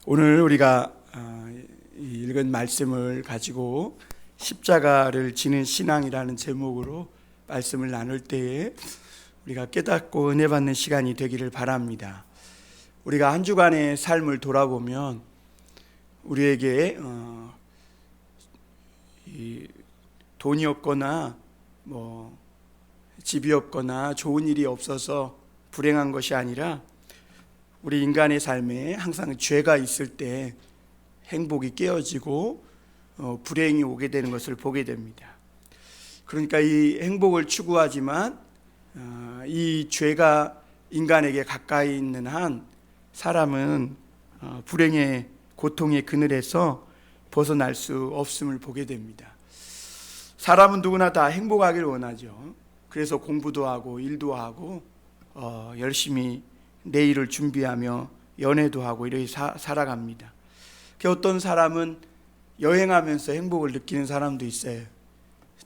오늘 우리가 읽은 말씀을 가지고 십자가를 지는 신앙이라는 제목으로 말씀을 나눌 때에 우리가 깨닫고 은혜 받는 시간이 되기를 바랍니다. 우리가 한 주간의 삶을 돌아보면 우리에게 돈이 없거나 집이 없거나 좋은 일이 없어서 불행한 것이 아니라 우리 인간의 삶에 항상 죄가 있을 때 행복이 깨어지고 불행이 오게 되는 것을 보게 됩니다. 그러니까 이 행복을 추구하지만 이 죄가 인간에게 가까이 있는 한 사람은 불행의 고통의 그늘에서 벗어날 수 없음을 보게 됩니다. 사람은 누구나 다 행복하길 원하죠. 그래서 공부도 하고 일도 하고 열심히 내일을 준비하며 연애도 하고 이렇게 살아갑니다. 어떤 사람은 여행하면서 행복을 느끼는 사람도 있어요.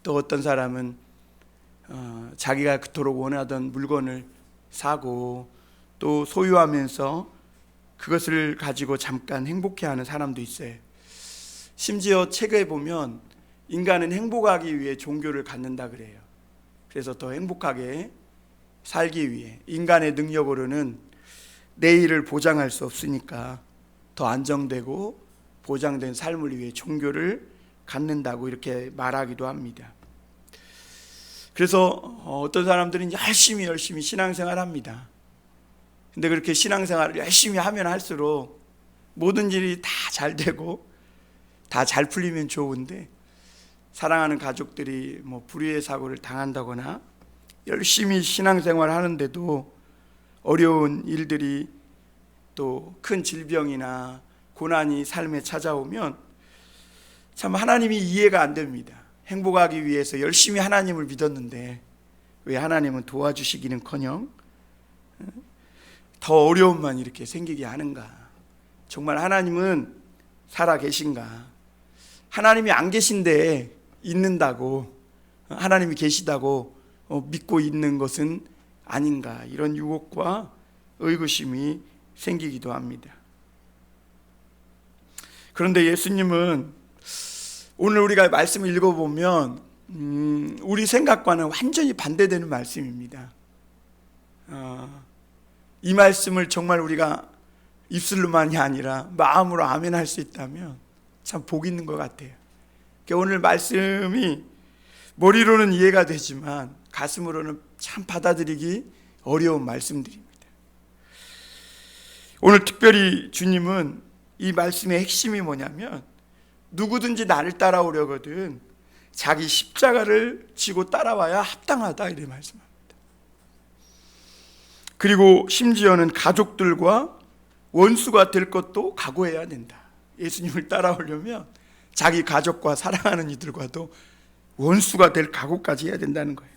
또 어떤 사람은 자기가 그토록 원하던 물건을 사고 또 소유하면서 그것을 가지고 잠깐 행복해하는 사람도 있어요. 심지어 책에 보면 인간은 행복하기 위해 종교를 갖는다 그래요. 그래서 더 행복하게 살기 위해 인간의 능력으로는 내일을 보장할 수 없으니까 더 안정되고 보장된 삶을 위해 종교를 갖는다고 이렇게 말하기도 합니다. 그래서 어떤 사람들은 열심히 신앙생활을 합니다. 근데 그렇게 신앙생활을 열심히 하면 할수록 모든 일이 다 잘 되고 다 잘 풀리면 좋은데 사랑하는 가족들이 불의의 사고를 당한다거나 열심히 신앙생활을 하는데도 어려운 일들이 또 큰 질병이나 고난이 삶에 찾아오면 참 하나님이 이해가 안 됩니다. 행복하기 위해서 열심히 하나님을 믿었는데 왜 하나님은 도와주시기는커녕 더 어려움만 이렇게 생기게 하는가? 정말 하나님은 살아 계신가? 하나님이 안 계신데 있는다고, 하나님이 계시다고 믿고 있는 것은 아닌가? 이런 유혹과 의구심이 생기기도 합니다. 그런데 예수님은 오늘 우리가 말씀을 읽어보면 우리 생각과는 완전히 반대되는 말씀입니다. 이 말씀을 정말 우리가 입술로만이 아니라 마음으로 아멘 할 수 있다면 참 복 있는 것 같아요. 오늘 말씀이 머리로는 이해가 되지만 가슴으로는 참 받아들이기 어려운 말씀들입니다. 오늘 특별히 주님은 이 말씀의 핵심이 뭐냐면 누구든지 나를 따라오려거든 자기 십자가를 지고 따라와야 합당하다 이렇게 말씀합니다. 그리고 심지어는 가족들과 원수가 될 것도 각오해야 된다. 예수님을 따라오려면 자기 가족과 사랑하는 이들과도 원수가 될 각오까지 해야 된다는 거예요.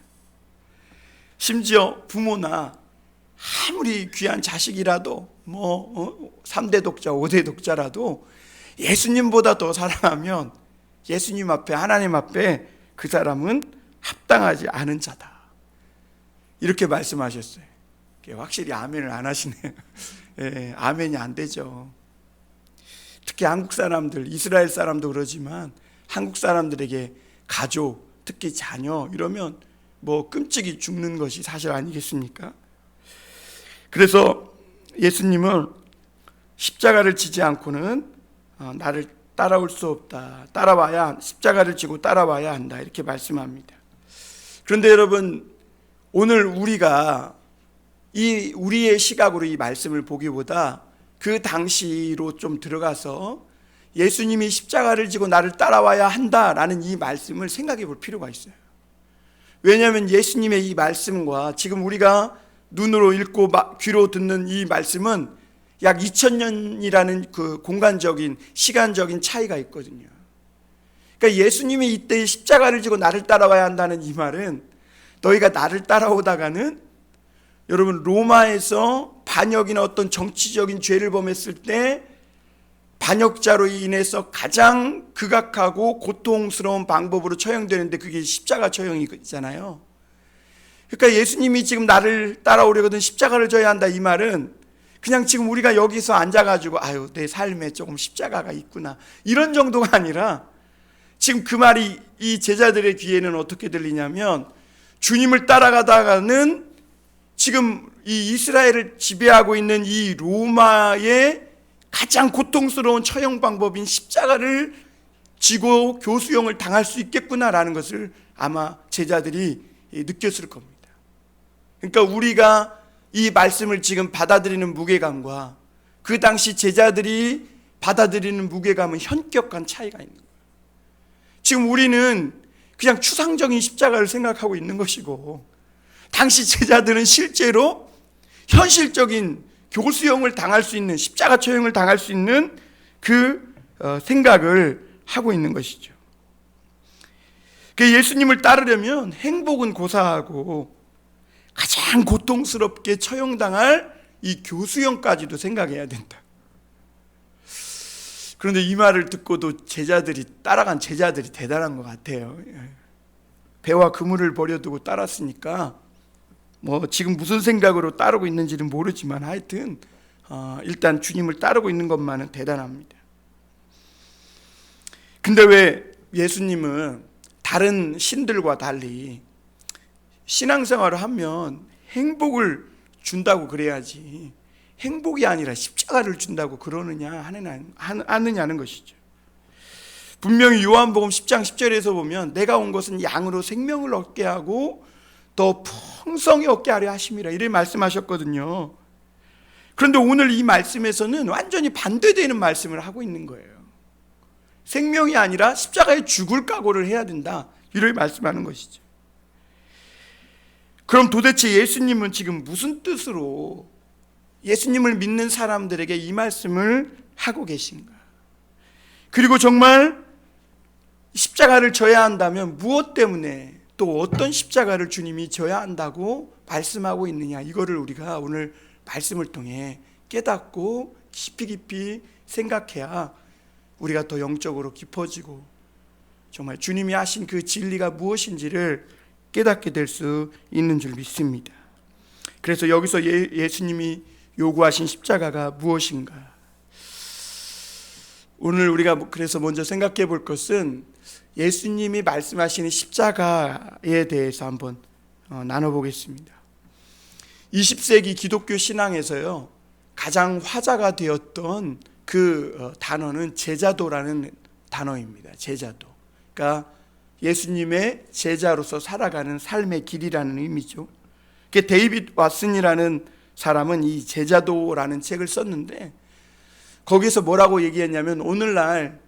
심지어 부모나 아무리 귀한 자식이라도 3대 독자, 5대 독자라도 예수님보다 더 사랑하면 예수님 앞에, 하나님 앞에 그 사람은 합당하지 않은 자다. 이렇게 말씀하셨어요. 확실히 아멘을 안 하시네요. 예, 아멘이 안 되죠. 특히 한국 사람들, 이스라엘 사람도 그러지만 한국 사람들에게 가족, 특히 자녀 이러면 끔찍이 죽는 것이 사실 아니겠습니까? 그래서 예수님은 십자가를 지지 않고는 나를 따라올 수 없다. 십자가를 지고 따라와야 한다. 이렇게 말씀합니다. 그런데 여러분, 오늘 우리가 우리의 시각으로 이 말씀을 보기보다 그 당시로 좀 들어가서 예수님이 십자가를 지고 나를 따라와야 한다라는 이 말씀을 생각해 볼 필요가 있어요. 왜냐하면 예수님의 이 말씀과 지금 우리가 눈으로 읽고 귀로 듣는 이 말씀은 약 2000년이라는 그 공간적인 시간적인 차이가 있거든요. 그러니까 예수님이 이때 십자가를 지고 나를 따라와야 한다는 이 말은 너희가 나를 따라오다가는 여러분 로마에서 반역이나 어떤 정치적인 죄를 범했을 때 반역자로 인해서 가장 극악하고 고통스러운 방법으로 처형되는데 그게 십자가 처형이잖아요. 그러니까 예수님이 지금 나를 따라오려거든 십자가를 져야 한다 이 말은 그냥 지금 우리가 여기서 앉아가지고 아유 내 삶에 조금 십자가가 있구나 이런 정도가 아니라 지금 그 말이 이 제자들의 귀에는 어떻게 들리냐면 주님을 따라가다가는 지금 이 이스라엘을 지배하고 있는 이 로마의 가장 고통스러운 처형 방법인 십자가를 지고 교수형을 당할 수 있겠구나라는 것을 아마 제자들이 느꼈을 겁니다. 그러니까 우리가 이 말씀을 지금 받아들이는 무게감과 그 당시 제자들이 받아들이는 무게감은 현격한 차이가 있는 거예요. 지금 우리는 그냥 추상적인 십자가를 생각하고 있는 것이고 당시 제자들은 실제로 현실적인 교수형을 당할 수 있는 십자가 처형을 당할 수 있는 그 생각을 하고 있는 것이죠. 예수님을 따르려면 행복은 고사하고 가장 고통스럽게 처형당할 이 교수형까지도 생각해야 된다. 그런데 이 말을 듣고도 따라간 제자들이 대단한 것 같아요. 배와 그물을 버려두고 따랐으니까 뭐 지금 무슨 생각으로 따르고 있는지는 모르지만 하여튼 일단 주님을 따르고 있는 것만은 대단합니다. 근데 왜 예수님은 다른 신들과 달리 신앙생활을 하면 행복을 준다고 그래야지 행복이 아니라 십자가를 준다고 그러느냐 하느냐는 것이죠. 분명히 요한복음 10장 10절에서 보면 내가 온 것은 양으로 생명을 얻게 하고 더 풍성히 얻게 하려 하심이라 이렇게 말씀하셨거든요. 그런데 오늘 이 말씀에서는 완전히 반대되는 말씀을 하고 있는 거예요. 생명이 아니라 십자가에 죽을 각오를 해야 된다 이렇게 말씀하는 것이죠. 그럼 도대체 예수님은 지금 무슨 뜻으로 예수님을 믿는 사람들에게 이 말씀을 하고 계신가? 그리고 정말 십자가를 져야 한다면 무엇 때문에 또 어떤 십자가를 주님이 져야 한다고 말씀하고 있느냐, 이거를 우리가 오늘 말씀을 통해 깨닫고 깊이 생각해야 우리가 더 영적으로 깊어지고 정말 주님이 하신 그 진리가 무엇인지를 깨닫게 될 수 있는 줄 믿습니다. 그래서 여기서 예수님이 요구하신 십자가가 무엇인가? 오늘 우리가 그래서 먼저 생각해 볼 것은 예수님이 말씀하시는 십자가에 대해서 한번 나눠보겠습니다. 20세기 기독교 신앙에서요 가장 화제가 되었던 그 단어는 제자도라는 단어입니다. 제자도. 그러니까 예수님의 제자로서 살아가는 삶의 길이라는 의미죠. 데이빗 왓슨이라는 사람은 이 제자도라는 책을 썼는데 거기서 뭐라고 얘기했냐면 오늘날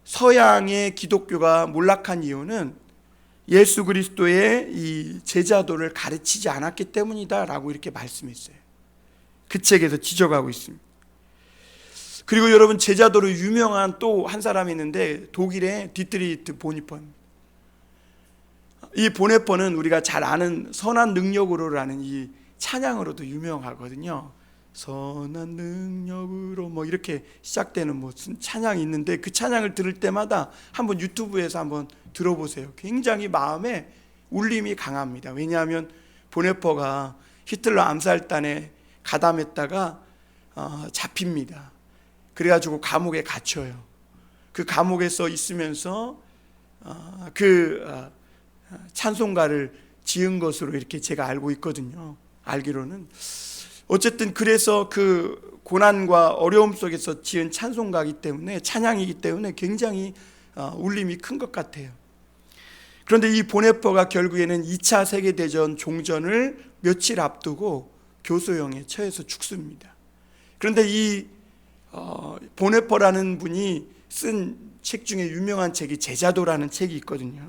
서양의 기독교가 몰락한 이유는 예수 그리스도의 이 제자도를 가르치지 않았기 때문이다라고 이렇게 말씀했어요. 그 책에서 지적하고 있습니다. 그리고 여러분 제자도로 유명한 또 한 사람이 있는데 독일의 디트리히트 보니퍼. 이 보네퍼는 우리가 잘 아는 선한 능력으로라는 이 찬양으로도 유명하거든요. 선한 능력으로 뭐 이렇게 시작되는 무슨 찬양이 있는데 그 찬양을 들을 때마다 한번 유튜브에서 한번 들어보세요. 굉장히 마음에 울림이 강합니다. 왜냐하면 보네퍼가 히틀러 암살단에 가담했다가 잡힙니다. 그래가지고 감옥에 갇혀요. 그 감옥에서 있으면서 찬송가를 지은 것으로 이렇게 제가 알고 있거든요. 알기로는. 어쨌든 그래서 그 고난과 어려움 속에서 지은 찬송가이기 때문에 찬양이기 때문에 굉장히 울림이 큰 것 같아요. 그런데 이 보네퍼가 결국에는 2차 세계대전 종전을 며칠 앞두고 교수형에 처해서 죽습니다. 그런데 이 보네퍼라는 분이 쓴 책 중에 유명한 책이 제자도라는 책이 있거든요.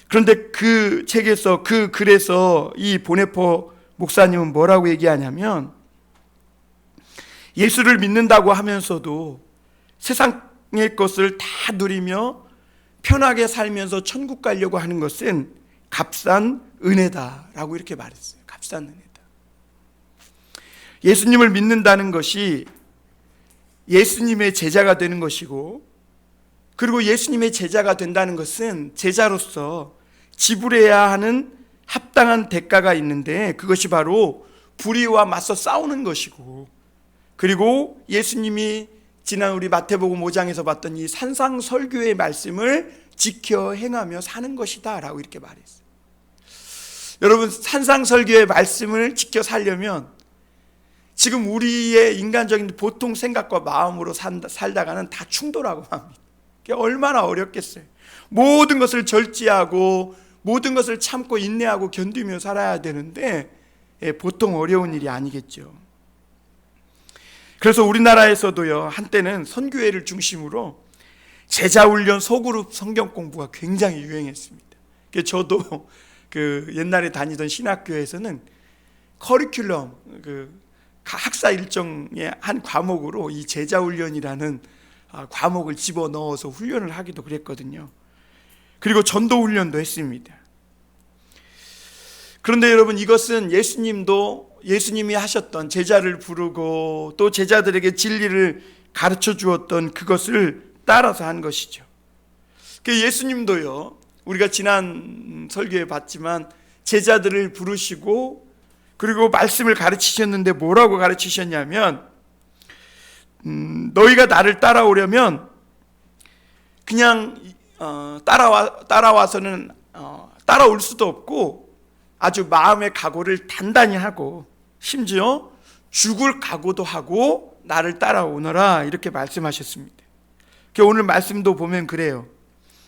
그런데 그 책에서 그 글에서 이 보네퍼 목사님은 뭐라고 얘기하냐면 예수를 믿는다고 하면서도 세상의 것을 다 누리며 편하게 살면서 천국 가려고 하는 것은 값싼 은혜다라고 이렇게 말했어요. 값싼 은혜다. 예수님을 믿는다는 것이 예수님의 제자가 되는 것이고 그리고 예수님의 제자가 된다는 것은 제자로서 지불해야 하는 합당한 대가가 있는데 그것이 바로 불의와 맞서 싸우는 것이고, 그리고 예수님이 지난 우리 마태복음 5장에서 봤던 이 산상설교의 말씀을 지켜 행하며 사는 것이다 라고 이렇게 말했어요. 여러분, 산상설교의 말씀을 지켜 살려면 지금 우리의 인간적인 보통 생각과 마음으로 살다가는 다 충돌하고 합니다. 그게 얼마나 어렵겠어요. 모든 것을 절제하고 모든 것을 참고 인내하고 견디며 살아야 되는데 보통 어려운 일이 아니겠죠. 그래서 우리나라에서도요, 한때는 선교회를 중심으로 제자훈련 소그룹 성경 공부가 굉장히 유행했습니다. 저도 옛날에 다니던 신학교에서는 커리큘럼, 학사 일정의 한 과목으로 이 제자훈련이라는 과목을 집어넣어서 훈련을 하기도 그랬거든요. 그리고 전도훈련도 했습니다. 그런데 여러분, 이것은 예수님이 하셨던, 제자를 부르고 또 제자들에게 진리를 가르쳐 주었던 그것을 따라서 한 것이죠. 예수님도요, 우리가 지난 설교에 봤지만 제자들을 부르시고 그리고 말씀을 가르치셨는데 뭐라고 가르치셨냐면, 너희가 나를 따라오려면 그냥 따라와서는 따라올 수도 없고 아주 마음의 각오를 단단히 하고 심지어 죽을 각오도 하고 나를 따라오너라, 이렇게 말씀하셨습니다. 오늘 말씀도 보면 그래요.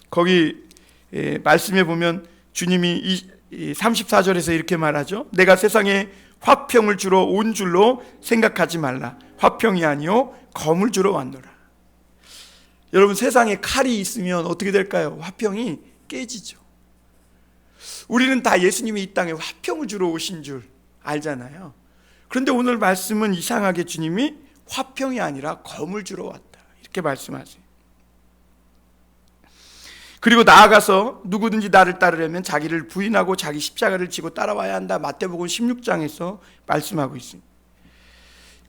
거기 말씀에 보면 주님이 34절에서 이렇게 말하죠. 내가 세상에 화평을 주러 온 줄로 생각하지 말라. 화평이 아니요 검을 주러 왔노라. 여러분, 세상에 칼이 있으면 어떻게 될까요? 화평이 깨지죠. 우리는 다 예수님이 이 땅에 화평을 주러 오신 줄 알잖아요. 그런데 오늘 말씀은 이상하게 주님이 화평이 아니라 검을 주러 왔다, 이렇게 말씀하세요. 그리고 나아가서 누구든지 나를 따르려면 자기를 부인하고 자기 십자가를 지고 따라와야 한다, 마태복음 16장에서 말씀하고 있습니다.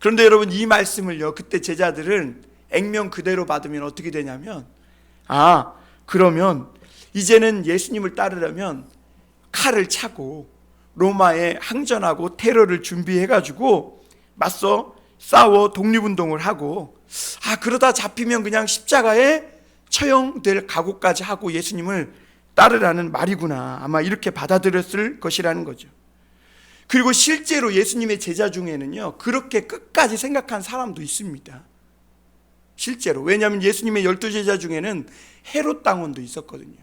그런데 여러분, 이 말씀을요, 그때 제자들은 액면 그대로 받으면 어떻게 되냐면, 그러면 이제는 예수님을 따르려면 칼을 차고 로마에 항전하고 테러를 준비해가지고 맞서 싸워 독립운동을 하고, 그러다 잡히면 그냥 십자가에 처형될 각오까지 하고 예수님을 따르라는 말이구나, 아마 이렇게 받아들였을 것이라는 거죠. 그리고 실제로 예수님의 제자 중에는요, 그렇게 끝까지 생각한 사람도 있습니다. 실제로. 왜냐하면 예수님의 12제자 중에는 헤롯 당원도 있었거든요.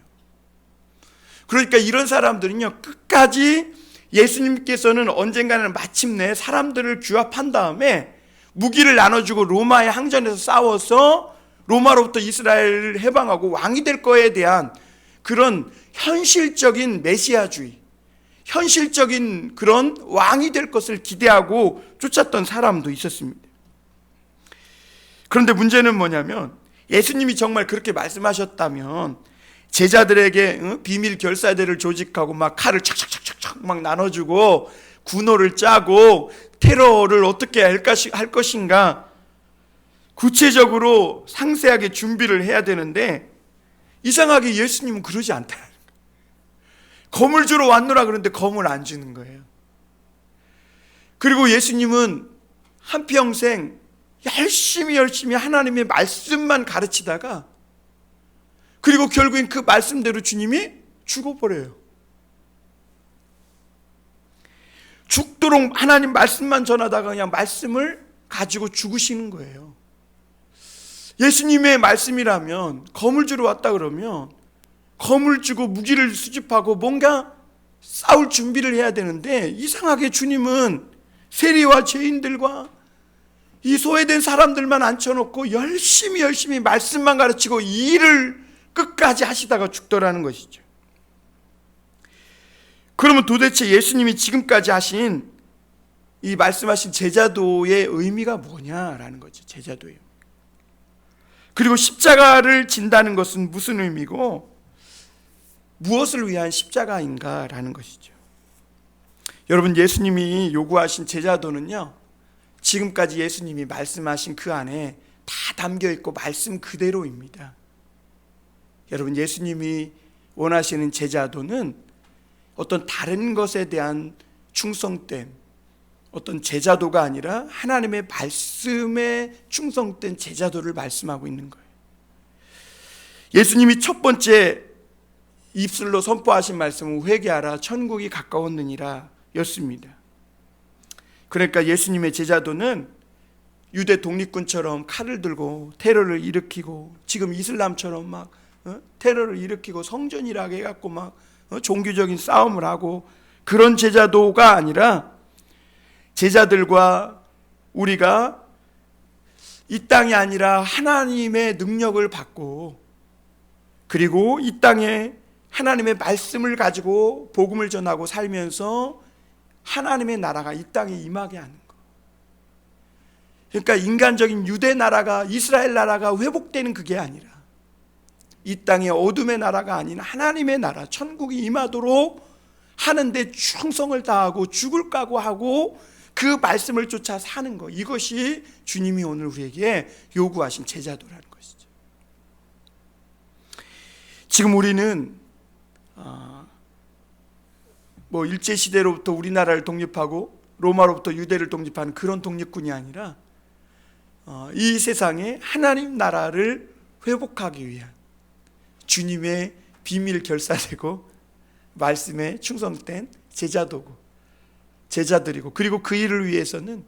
그러니까 이런 사람들은요, 끝까지 예수님께서는 언젠가는 마침내 사람들을 규합한 다음에 무기를 나눠주고 로마의 항전에서 싸워서 로마로부터 이스라엘을 해방하고 왕이 될 거에 대한 그런 현실적인 메시아주의, 현실적인 그런 왕이 될 것을 기대하고 쫓았던 사람도 있었습니다. 그런데 문제는 뭐냐면, 예수님이 정말 그렇게 말씀하셨다면 제자들에게 비밀 결사대를 조직하고 막 칼을 착착착착 막 나눠주고 군호를 짜고 테러를 어떻게 할 것인가 구체적으로 상세하게 준비를 해야 되는데, 이상하게 예수님은 그러지 않다. 검을 주러 왔노라 그러는데 검을 안 주는 거예요. 그리고 예수님은 한평생 열심히 하나님의 말씀만 가르치다가 그리고 결국엔 그 말씀대로 주님이 죽어버려요. 죽도록 하나님 말씀만 전하다가 그냥 말씀을 가지고 죽으시는 거예요. 예수님의 말씀이라면 검을 주러 왔다 그러면 검을 주고 무기를 수집하고 뭔가 싸울 준비를 해야 되는데, 이상하게 주님은 세리와 죄인들과 이 소외된 사람들만 앉혀놓고 열심히 말씀만 가르치고 이 일을 끝까지 하시다가 죽더라는 것이죠. 그러면 도대체 예수님이 지금까지 하신 이 말씀하신 제자도의 의미가 뭐냐라는 거죠. 제자도예요. 그리고 십자가를 진다는 것은 무슨 의미고 무엇을 위한 십자가인가라는 것이죠. 여러분, 예수님이 요구하신 제자도는요, 지금까지 예수님이 말씀하신 그 안에 다 담겨 있고 말씀 그대로입니다. 여러분, 예수님이 원하시는 제자도는 어떤 다른 것에 대한 충성됨, 어떤 제자도가 아니라 하나님의 말씀에 충성된 제자도를 말씀하고 있는 거예요. 예수님이 첫 번째 입술로 선포하신 말씀은 회개하라 천국이 가까웠느니라 였습니다. 그러니까 예수님의 제자도는 유대 독립군처럼 칼을 들고 테러를 일으키고 지금 이슬람처럼 막 테러를 일으키고 성전이라고 해갖고 막 종교적인 싸움을 하고 그런 제자도가 아니라 제자들과 우리가 이 땅이 아니라 하나님의 능력을 받고 그리고 이 땅에 하나님의 말씀을 가지고 복음을 전하고 살면서 하나님의 나라가 이 땅에 임하게 하는 것. 그러니까 인간적인 유대 나라가 이스라엘 나라가 회복되는 그게 아니라 이 땅의 어둠의 나라가 아닌 하나님의 나라 천국이 임하도록 하는데 충성을 다하고 죽을 각오하고 그 말씀을 쫓아 사는 것, 이것이 주님이 오늘 우리에게 요구하신 제자도라는 것이죠. 지금 우리는 일제시대로부터 우리나라를 독립하고 로마로부터 유대를 독립하는 그런 독립군이 아니라 이 세상에 하나님 나라를 회복하기 위한 주님의 비밀 결사되고 말씀에 충성된 제자들이고 그리고 그 일을 위해서는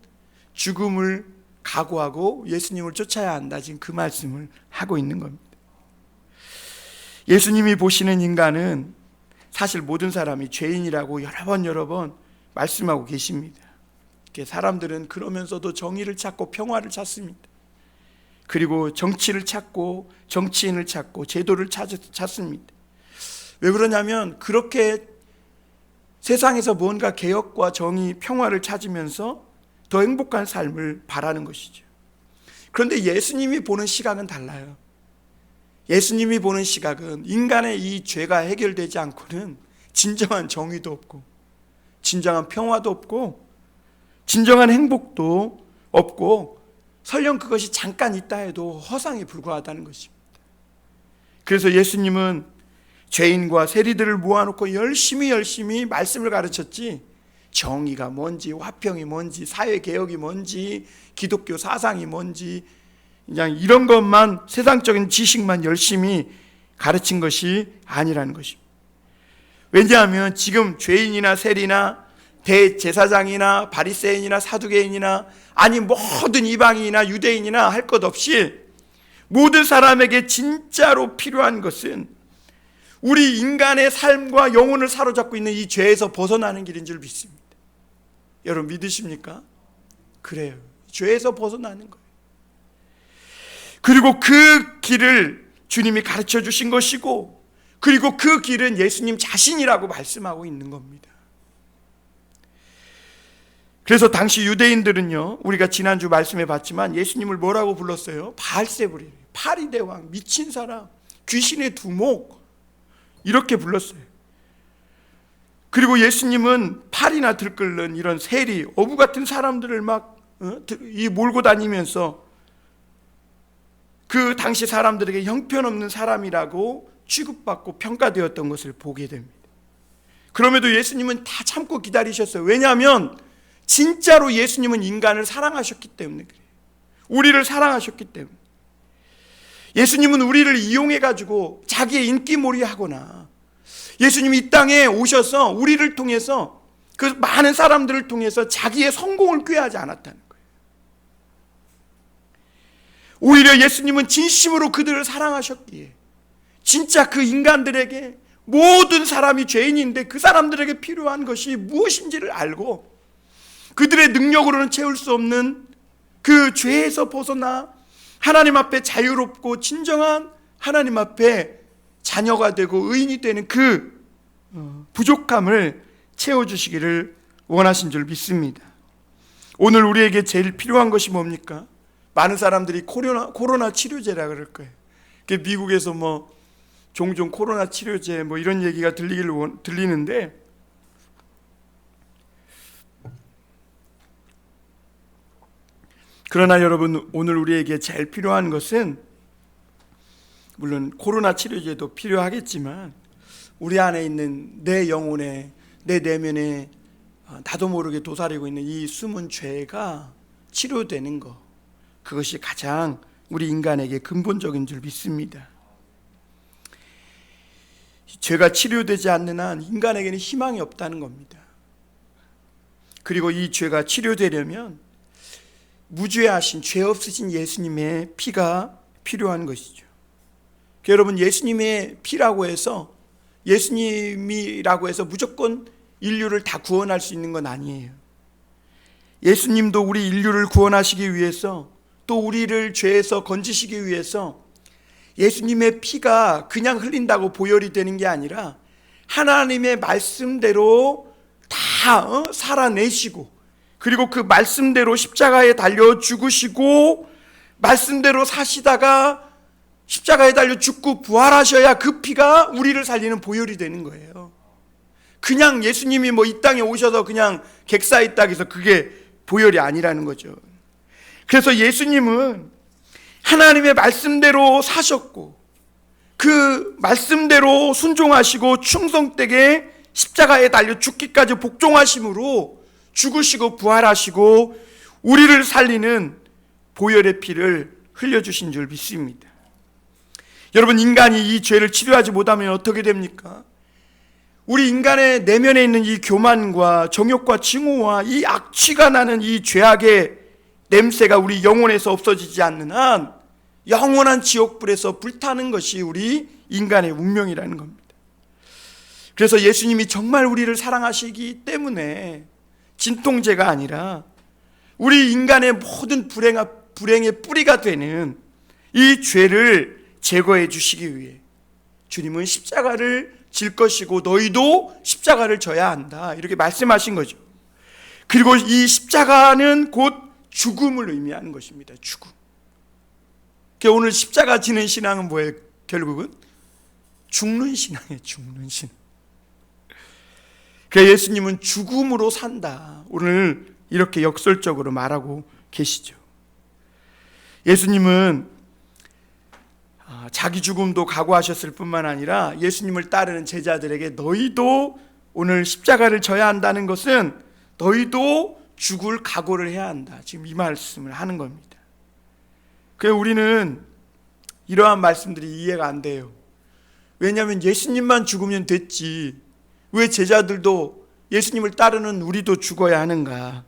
죽음을 각오하고 예수님을 쫓아야 한다. 지금 그 말씀을 하고 있는 겁니다. 예수님이 보시는 인간은 사실 모든 사람이 죄인이라고 여러 번 말씀하고 계십니다. 사람들은 그러면서도 정의를 찾고 평화를 찾습니다. 그리고 정치를 찾고 정치인을 찾고 제도를 찾습니다. 왜 그러냐면 그렇게 세상에서 뭔가 개혁과 정의, 평화를 찾으면서 더 행복한 삶을 바라는 것이죠. 그런데 예수님이 보는 시각은 달라요. 예수님이 보는 시각은 인간의 이 죄가 해결되지 않고는 진정한 정의도 없고 진정한 평화도 없고 진정한 행복도 없고 설령 그것이 잠깐 있다 해도 허상에 불과하다는 것입니다. 그래서 예수님은 죄인과 세리들을 모아놓고 열심히 말씀을 가르쳤지 정의가 뭔지 화평이 뭔지 사회개혁이 뭔지 기독교 사상이 뭔지 그냥 이런 것만 세상적인 지식만 열심히 가르친 것이 아니라는 것입니다. 왜냐하면 지금 죄인이나 세리나 대제사장이나 바리새인이나 사두개인이나 아니 모든 이방인이나 유대인이나 할 것 없이 모든 사람에게 진짜로 필요한 것은 우리 인간의 삶과 영혼을 사로잡고 있는 이 죄에서 벗어나는 길인 줄 믿습니다. 여러분 믿으십니까? 그래요. 죄에서 벗어나는 거예요. 그리고 그 길을 주님이 가르쳐 주신 것이고 그리고 그 길은 예수님 자신이라고 말씀하고 있는 겁니다. 그래서 당시 유대인들은요, 우리가 지난주 말씀해 봤지만 예수님을 뭐라고 불렀어요? 바알세불이에요. 파리대왕, 미친 사람, 귀신의 두목 이렇게 불렀어요. 그리고 예수님은 팔이나 들끓는 이런 세리, 어부 같은 사람들을 막 몰고 다니면서 그 당시 사람들에게 형편없는 사람이라고 취급받고 평가되었던 것을 보게 됩니다. 그럼에도 예수님은 다 참고 기다리셨어요. 왜냐하면 진짜로 예수님은 인간을 사랑하셨기 때문에 그래요. 우리를 사랑하셨기 때문에. 예수님은 우리를 이용해가지고 자기의 인기몰이하거나 예수님이 이 땅에 오셔서 우리를 통해서 그 많은 사람들을 통해서 자기의 성공을 꾀하지 않았다는 거예요. 오히려 예수님은 진심으로 그들을 사랑하셨기에 진짜 그 인간들에게 모든 사람이 죄인인데 그 사람들에게 필요한 것이 무엇인지를 알고 그들의 능력으로는 채울 수 없는 그 죄에서 벗어나 하나님 앞에 자유롭고 진정한 하나님 앞에 자녀가 되고 의인이 되는 그 부족함을 채워주시기를 원하신 줄 믿습니다. 오늘 우리에게 제일 필요한 것이 뭡니까? 많은 사람들이 코로나 치료제라 그럴 거예요. 미국에서 종종 코로나 치료제 이런 얘기가 들리는데 그러나 여러분 오늘 우리에게 제일 필요한 것은 물론 코로나 치료제도 필요하겠지만 우리 안에 있는 내 영혼에 내 내면에 나도 모르게 도사리고 있는 이 숨은 죄가 치료되는 것, 그것이 가장 우리 인간에게 근본적인 줄 믿습니다. 죄가 치료되지 않는 한 인간에게는 희망이 없다는 겁니다. 그리고 이 죄가 치료되려면 무죄하신 죄 없으신 예수님의 피가 필요한 것이죠. 여러분, 예수님의 피라고 해서, 예수님이라고 해서 무조건 인류를 다 구원할 수 있는 건 아니에요. 예수님도 우리 인류를 구원하시기 위해서, 또 우리를 죄에서 건지시기 위해서 예수님의 피가 그냥 흘린다고 보혈이 되는 게 아니라 하나님의 말씀대로 다 살아내시고, 그리고 그 말씀대로 십자가에 달려 죽으시고, 말씀대로 사시다가 십자가에 달려 죽고 부활하셔야 그 피가 우리를 살리는 보혈이 되는 거예요. 그냥 예수님이 이 땅에 오셔서 그냥 객사했다고 해서 그게 보혈이 아니라는 거죠. 그래서 예수님은 하나님의 말씀대로 사셨고, 그 말씀대로 순종하시고 충성되게 십자가에 달려 죽기까지 복종하심으로 죽으시고 부활하시고 우리를 살리는 보혈의 피를 흘려주신 줄 믿습니다. 여러분, 인간이 이 죄를 치료하지 못하면 어떻게 됩니까? 우리 인간의 내면에 있는 이 교만과 정욕과 징후와 이 악취가 나는 이 죄악의 냄새가 우리 영혼에서 없어지지 않는 한 영원한 지옥불에서 불타는 것이 우리 인간의 운명이라는 겁니다. 그래서 예수님이 정말 우리를 사랑하시기 때문에 진통제가 아니라 우리 인간의 모든 불행의 뿌리가 되는 이 죄를 제거해 주시기 위해 주님은 십자가를 질 것이고 너희도 십자가를 져야 한다, 이렇게 말씀하신 거죠. 그리고 이 십자가는 곧 죽음을 의미하는 것입니다. 죽음. 그러니까 오늘 십자가 지는 신앙은 뭐예요? 결국은 죽는 신앙이에요. 죽는 신앙. 그러니까 예수님은 죽음으로 산다, 오늘 이렇게 역설적으로 말하고 계시죠. 예수님은 자기 죽음도 각오하셨을 뿐만 아니라 예수님을 따르는 제자들에게 너희도 오늘 십자가를 져야 한다는 것은 너희도 죽을 각오를 해야 한다, 지금 이 말씀을 하는 겁니다. 그래서 우리는 이러한 말씀들이 이해가 안 돼요. 왜냐하면 예수님만 죽으면 됐지 왜 제자들도 예수님을 따르는 우리도 죽어야 하는가?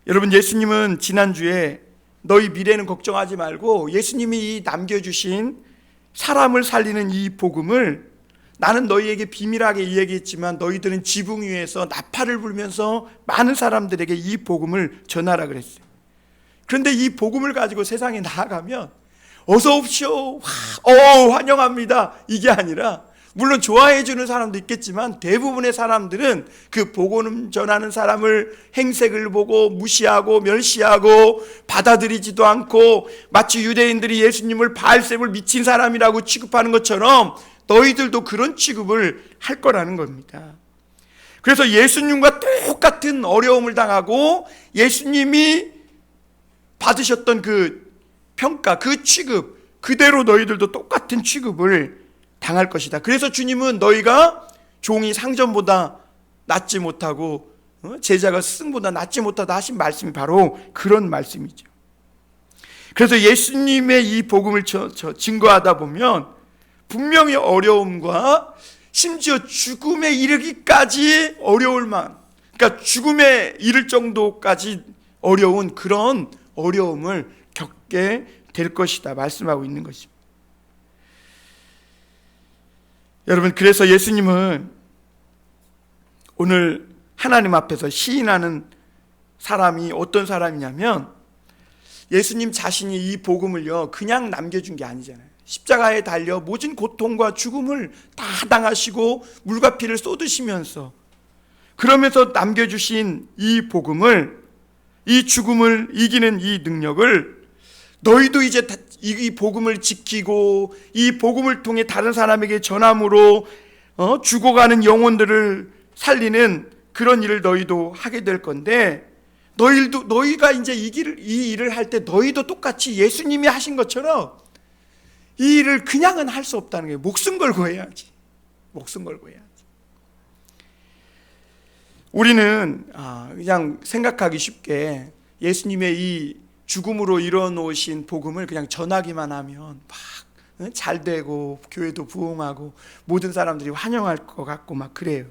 여러분, 예수님은 지난주에 너희 미래는 걱정하지 말고 예수님이 남겨주신 사람을 살리는 이 복음을 나는 너희에게 비밀하게 이야기했지만 너희들은 지붕 위에서 나팔을 불면서 많은 사람들에게 이 복음을 전하라 그랬어요. 그런데 이 복음을 가지고 세상에 나아가면 어서 오십시오, 환영합니다, 이게 아니라, 물론 좋아해 주는 사람도 있겠지만 대부분의 사람들은 그 복음 전하는 사람을 행색을 보고 무시하고 멸시하고 받아들이지도 않고 마치 유대인들이 예수님을 바알셈을 미친 사람이라고 취급하는 것처럼 너희들도 그런 취급을 할 거라는 겁니다. 그래서 예수님과 똑같은 어려움을 당하고 예수님이 받으셨던 그 평가, 그 취급 그대로 너희들도 똑같은 취급을 당할 것이다. 그래서 주님은 너희가 종이 상전보다 낫지 못하고 제자가 스승보다 낫지 못하다 하신 말씀이 바로 그런 말씀이죠. 그래서 예수님의 이 복음을 증거하다 보면 분명히 어려움과 심지어 죽음에 이르기까지 어려울만, 그러니까 죽음에 이를 정도까지 어려운 그런 어려움을 겪게 될 것이다 말씀하고 있는 것입니다. 여러분, 그래서 예수님은 오늘 하나님 앞에서 시인하는 사람이 어떤 사람이냐면, 예수님 자신이 이 복음을요 그냥 남겨준 게 아니잖아요. 십자가에 달려 모진 고통과 죽음을 다 당하시고 물과 피를 쏟으시면서 그러면서 남겨주신 이 복음을, 이 죽음을 이기는 이 능력을 너희도 이제 이 복음을 지키고 이 복음을 통해 다른 사람에게 전함으로 죽어가는 영혼들을 살리는 그런 일을 너희도 하게 될 건데, 너희가 이제 이 일을 할 때 너희도 똑같이 예수님이 하신 것처럼 이 일을 그냥은 할 수 없다는 거예요. 목숨 걸고 해야지. 목숨 걸고 해야지. 우리는 그냥 생각하기 쉽게 예수님의 이 죽음으로 이뤄놓으신 복음을 그냥 전하기만 하면 막 잘 되고 교회도 부흥하고 모든 사람들이 환영할 것 같고 막 그래요.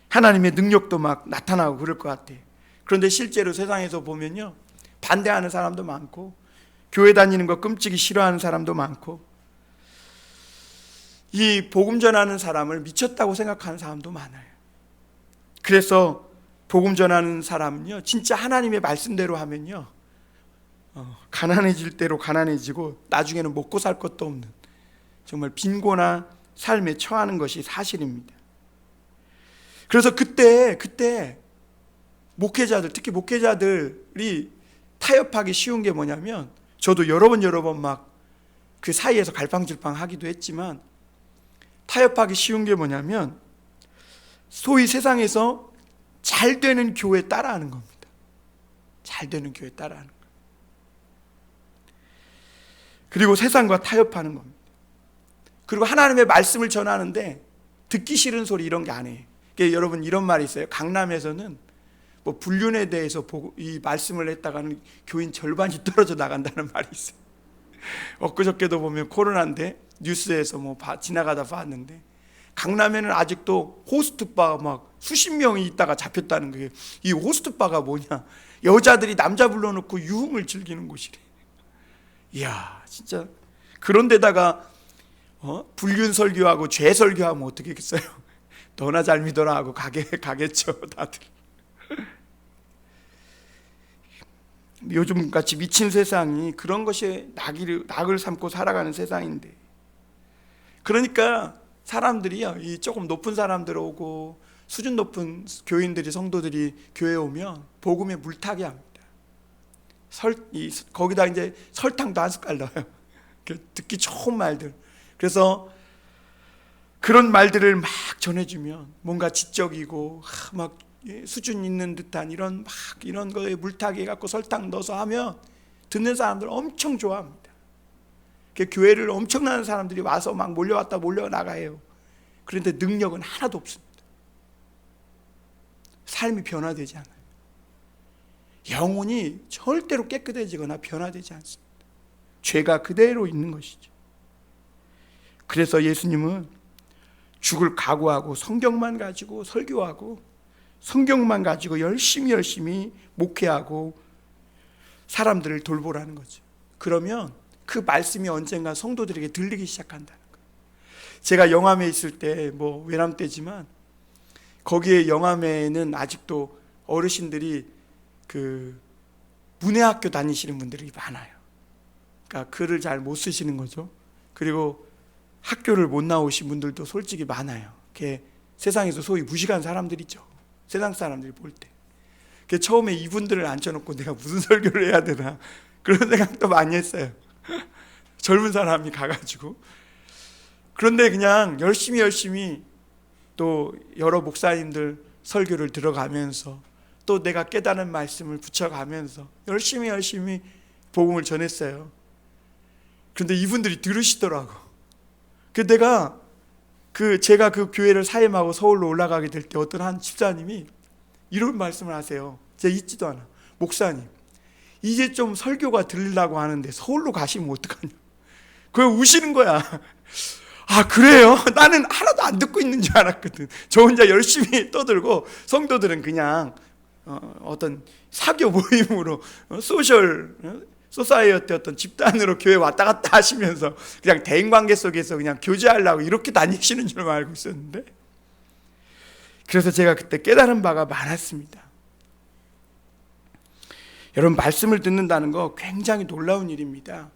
하나님의 능력도 막 나타나고 그럴 것 같아요. 그런데 실제로 세상에서 보면요, 반대하는 사람도 많고 교회 다니는 거 끔찍이 싫어하는 사람도 많고 이 복음 전하는 사람을 미쳤다고 생각하는 사람도 많아요. 그래서 복음 전하는 사람은요, 진짜 하나님의 말씀대로 하면요, 가난해질 대로 가난해지고 나중에는 먹고 살 것도 없는 정말 빈곤한 삶에 처하는 것이 사실입니다. 그래서 그때 목회자들, 특히 목회자들이 타협하기 쉬운 게 뭐냐면, 저도 여러 번 막 그 사이에서 갈팡질팡 하기도 했지만 타협하기 쉬운 게 뭐냐면 소위 세상에서 잘 되는 교회 따라하는 겁니다. 잘 되는 교회 따라하는 거예요. 그리고 세상과 타협하는 겁니다. 그리고 하나님의 말씀을 전하는데 듣기 싫은 소리 이런 게 아니에요. 그러니까 여러분 이런 말이 있어요. 강남에서는 뭐 불륜에 대해서 이 말씀을 했다가는 교인 절반이 떨어져 나간다는 말이 있어요. 엊그저께도 보면 코로나인데 뉴스에서 뭐 지나가다 봤는데 강남에는 아직도 호스트바 막 수십 명이 있다가 잡혔다는 거예요. 이 호스트바가 뭐냐? 여자들이 남자 불러놓고 유흥을 즐기는 곳이래. 이야, 진짜 그런 데다가 불륜 설교하고 죄 설교하면 어떻겠어요? 너나 잘 믿어라 하고 가겠죠, 다들. 요즘같이 미친 세상이 그런 것이 낙을 삼고 살아가는 세상인데, 그러니까 사람들이요, 이 조금 높은 사람들 오고 수준 높은 교인들이, 성도들이 교회에 오면 복음에 물타기 합니다. 거기다 이제 설탕도 한 숟갈 넣어요. 듣기 좋은 말들. 그래서 그런 말들을 막 전해주면 뭔가 지적이고 막 수준 있는 듯한 이런 거에 물타기 해갖고 설탕 넣어서 하면 듣는 사람들 엄청 좋아합니다. 교회를 엄청난 사람들이 와서 막 몰려왔다 몰려나가요. 그런데 능력은 하나도 없습니다. 삶이 변화되지 않아요. 영혼이 절대로 깨끗해지거나 변화되지 않습니다. 죄가 그대로 있는 것이죠. 그래서 예수님은 죽을 각오하고 성경만 가지고 설교하고 성경만 가지고 열심히 목회하고 사람들을 돌보라는 거죠. 그러면 그 말씀이 언젠가 성도들에게 들리기 시작한다는 거예요. 제가 영암에 있을 때 뭐 외람 때지만 거기에 영암에는 아직도 어르신들이 그 문해학교 다니시는 분들이 많아요. 그러니까 글을 잘 못 쓰시는 거죠. 그리고 학교를 못 나오신 분들도 솔직히 많아요. 세상에서 소위 무식한 사람들이죠. 세상 사람들이 볼 때. 처음에 이분들을 앉혀놓고 내가 무슨 설교를 해야 되나 그런 생각도 많이 했어요. 젊은 사람이 가가지고. 그런데 그냥 열심히 또 여러 목사님들 설교를 들어가면서 또 내가 깨닫는 말씀을 붙여가면서 열심히 복음을 전했어요. 그런데 이분들이 들으시더라고. 제가 그 교회를 사임하고 서울로 올라가게 될 때 어떤 한 집사님이 이런 말씀을 하세요. 제가 잊지도 않아. 목사님, 이제 좀 설교가 들리려고 하는데 서울로 가시면 어떡하냐. 그걸 우시는 거야. 아, 그래요? 나는 하나도 안 듣고 있는 줄 알았거든. 저 혼자 열심히 떠들고 성도들은 그냥 어떤 사교 모임으로 소사이어티 어떤 집단으로 교회 왔다 갔다 하시면서 그냥 대인관계 속에서 그냥 교제하려고 이렇게 다니시는 줄 알고 있었는데, 그래서 제가 그때 깨달은 바가 많았습니다. 여러분, 말씀을 듣는다는 거 굉장히 놀라운 일입니다.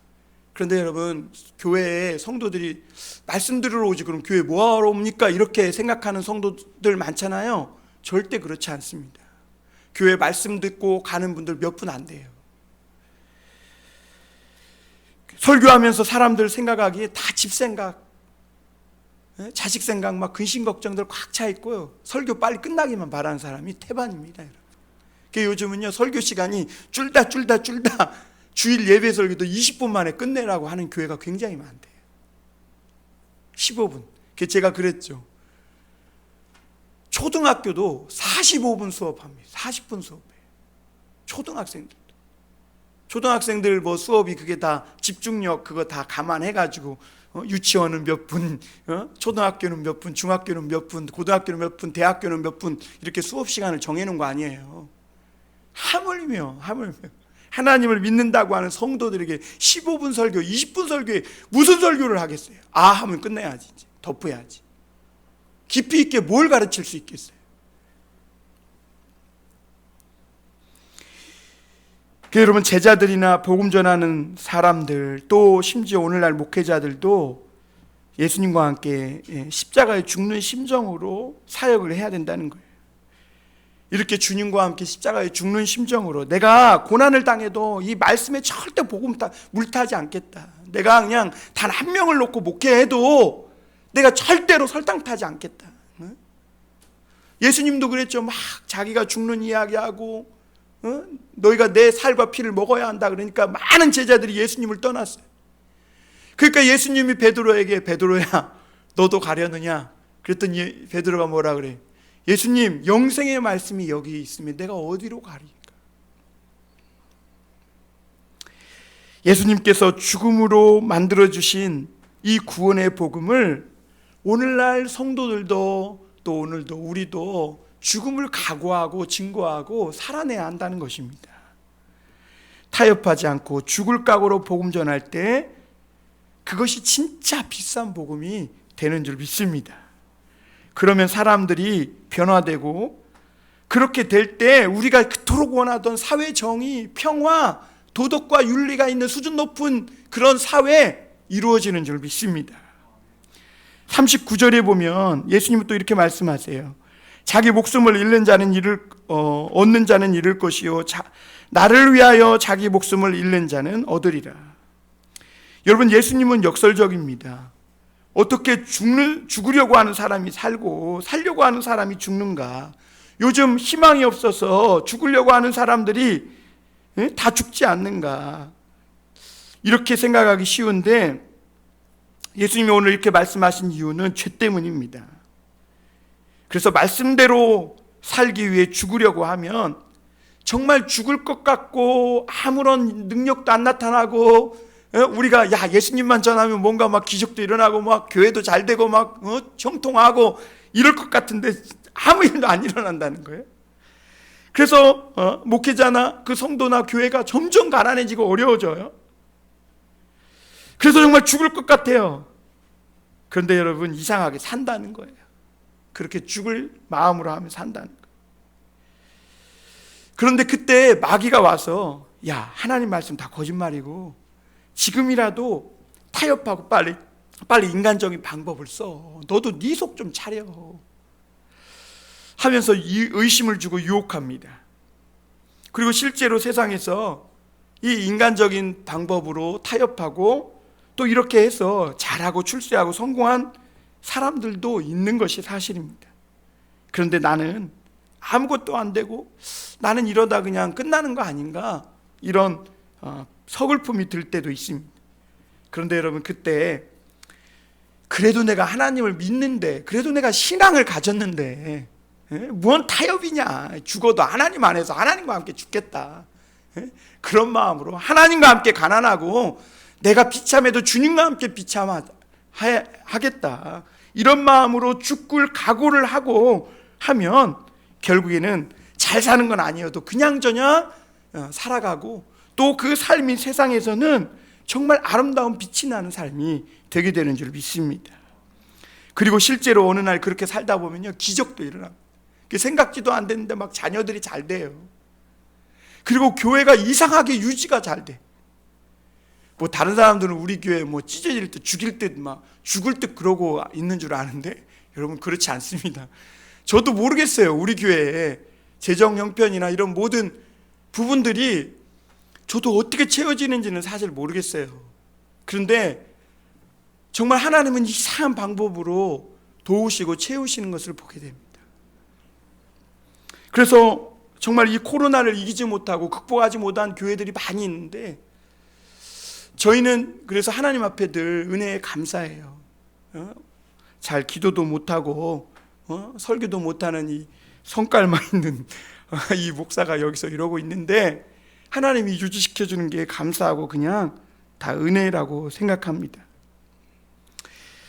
그런데 여러분, 교회에 성도들이 말씀 들으러 오지 그럼 교회 뭐하러 옵니까? 이렇게 생각하는 성도들 많잖아요. 절대 그렇지 않습니다. 교회 말씀 듣고 가는 분들 몇 분 안 돼요. 설교하면서 사람들 생각하기에 다 집 생각, 자식 생각, 막 근심 걱정들 꽉 차 있고요. 설교 빨리 끝나기만 바라는 사람이 태반입니다, 여러분. 요즘은요, 설교 시간이 줄다 주일 예배 설교도 20분 만에 끝내라고 하는 교회가 굉장히 많대요. 15분. 제가 그랬죠. 초등학교도 45분 수업합니다. 40분 수업해요. 초등학생들 뭐 수업이 그게 다 집중력 그거 다 감안해가지고 유치원은 몇 분, 초등학교는 몇 분, 중학교는 몇 분, 고등학교는 몇 분, 대학교는 몇 분 이렇게 수업 시간을 정해놓은 거 아니에요. 하물며 하나님을 믿는다고 하는 성도들에게 15분 설교, 20분 설교에 무슨 설교를 하겠어요? 아 하면 끝내야지, 이제 덮어야지. 깊이 있게 뭘 가르칠 수 있겠어요? 여러분, 제자들이나 복음 전하는 사람들, 또 심지어 오늘날 목회자들도 예수님과 함께 십자가에 죽는 심정으로 사역을 해야 된다는 거예요. 이렇게 주님과 함께 십자가에 죽는 심정으로 내가 고난을 당해도 이 말씀에 절대 물타지 않겠다. 내가 그냥 단 한 명을 놓고 목회해도 내가 절대로 설탕 타지 않겠다. 예수님도 그랬죠. 막 자기가 죽는 이야기하고 너희가 내 살과 피를 먹어야 한다 그러니까 많은 제자들이 예수님을 떠났어요. 그러니까 예수님이 베드로에게 베드로야 너도 가려느냐 그랬더니 베드로가 뭐라 그래? 예수님 영생의 말씀이 여기 있으면 내가 어디로 가리까? 예수님께서 죽음으로 만들어주신 이 구원의 복음을 오늘날 성도들도 또 오늘도 우리도 죽음을 각오하고 증거하고 살아내야 한다는 것입니다. 타협하지 않고 죽을 각오로 복음 전할 때 그것이 진짜 비싼 복음이 되는 줄 믿습니다. 그러면 사람들이 변화되고 그렇게 될 때 우리가 그토록 원하던 사회 정의, 평화, 도덕과 윤리가 있는 수준 높은 그런 사회 이루어지는 줄 믿습니다. 39절에 보면 예수님은 또 이렇게 말씀하세요. 자기 목숨을 얻는 자는 잃을 것이요 나를 위하여 자기 목숨을 잃는 자는 얻으리라. 여러분, 예수님은 역설적입니다. 어떻게 죽으려고 하는 사람이 살고 살려고 하는 사람이 죽는가? 요즘 희망이 없어서 죽으려고 하는 사람들이 다 죽지 않는가? 이렇게 생각하기 쉬운데 예수님이 오늘 이렇게 말씀하신 이유는 죄 때문입니다. 그래서 말씀대로 살기 위해 죽으려고 하면 정말 죽을 것 같고 아무런 능력도 안 나타나고 우리가 예수님만 전하면 뭔가 막 기적도 일어나고 막 교회도 잘 되고 막 형통하고 이럴 것 같은데 아무 일도 안 일어난다는 거예요. 그래서 목회자나 그 성도나 교회가 점점 가난해지고 어려워져요. 그래서 정말 죽을 것 같아요. 그런데 여러분, 이상하게 산다는 거예요. 그렇게 죽을 마음으로 하면 산다는 거예요. 그런데 그때 마귀가 와서 하나님 말씀 다 거짓말이고 지금이라도 타협하고 빨리 인간적인 방법을 써. 너도 네 속 좀 차려 하면서 이 의심을 주고 유혹합니다. 그리고 실제로 세상에서 이 인간적인 방법으로 타협하고 또 이렇게 해서 잘하고 출세하고 성공한 사람들도 있는 것이 사실입니다. 그런데 나는 아무것도 안 되고 나는 이러다 그냥 끝나는 거 아닌가, 이런 서글픔이 들 때도 있습니다. 그런데 여러분, 그때 그래도 내가 하나님을 믿는데, 그래도 내가 신앙을 가졌는데 무언 타협이냐, 죽어도 하나님 안에서 하나님과 함께 죽겠다, 그런 마음으로 하나님과 함께 가난하고 내가 비참해도 주님과 함께 비참하겠다, 이런 마음으로 죽을 각오를 하고 하면 결국에는 잘 사는 건 아니어도 그냥저냥 살아가고 또 그 삶이 세상에서는 정말 아름다운 빛이 나는 삶이 되게 되는 줄 믿습니다. 그리고 실제로 어느 날 그렇게 살다 보면요, 기적도 일어납니다. 생각지도 안 됐는데 막 자녀들이 잘 돼요. 그리고 교회가 이상하게 유지가 잘 돼. 뭐 다른 사람들은 우리 교회 뭐 찢어질 듯 죽일 듯 막 죽을 듯 그러고 있는 줄 아는데 여러분, 그렇지 않습니다. 저도 모르겠어요. 우리 교회에 재정 형편이나 이런 모든 부분들이 저도 어떻게 채워지는지는 사실 모르겠어요. 그런데 정말 하나님은 이상한 방법으로 도우시고 채우시는 것을 보게 됩니다. 그래서 정말 이 코로나를 이기지 못하고 극복하지 못한 교회들이 많이 있는데 저희는 그래서 하나님 앞에 늘 은혜에 감사해요. 잘 기도도 못하고 설교도 못하는 이 성깔만 있는 이 목사가 여기서 이러고 있는데 하나님이 유지시켜 주는 게 감사하고 그냥 다 은혜라고 생각합니다.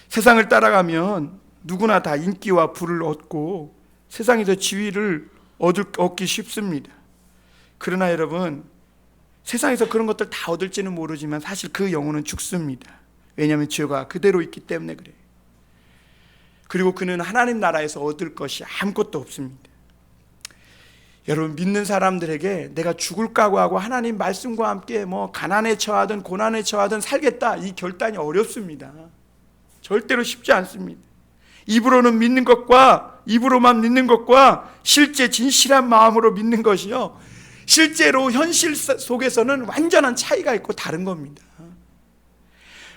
세상을 따라가면 누구나 다 인기와 부를 얻고 세상에서 지위를 얻기 쉽습니다. 그러나 여러분, 세상에서 그런 것들 다 얻을지는 모르지만 사실 그 영혼은 죽습니다. 왜냐하면 죄가 그대로 있기 때문에 그래요. 그리고 그는 하나님 나라에서 얻을 것이 아무것도 없습니다. 여러분, 믿는 사람들에게 내가 죽을 각오하고 하나님 말씀과 함께 가난에 처하든 고난에 처하든 살겠다, 이 결단이 어렵습니다. 절대로 쉽지 않습니다. 입으로만 믿는 것과 실제 진실한 마음으로 믿는 것이요, 실제로 현실 속에서는 완전한 차이가 있고 다른 겁니다.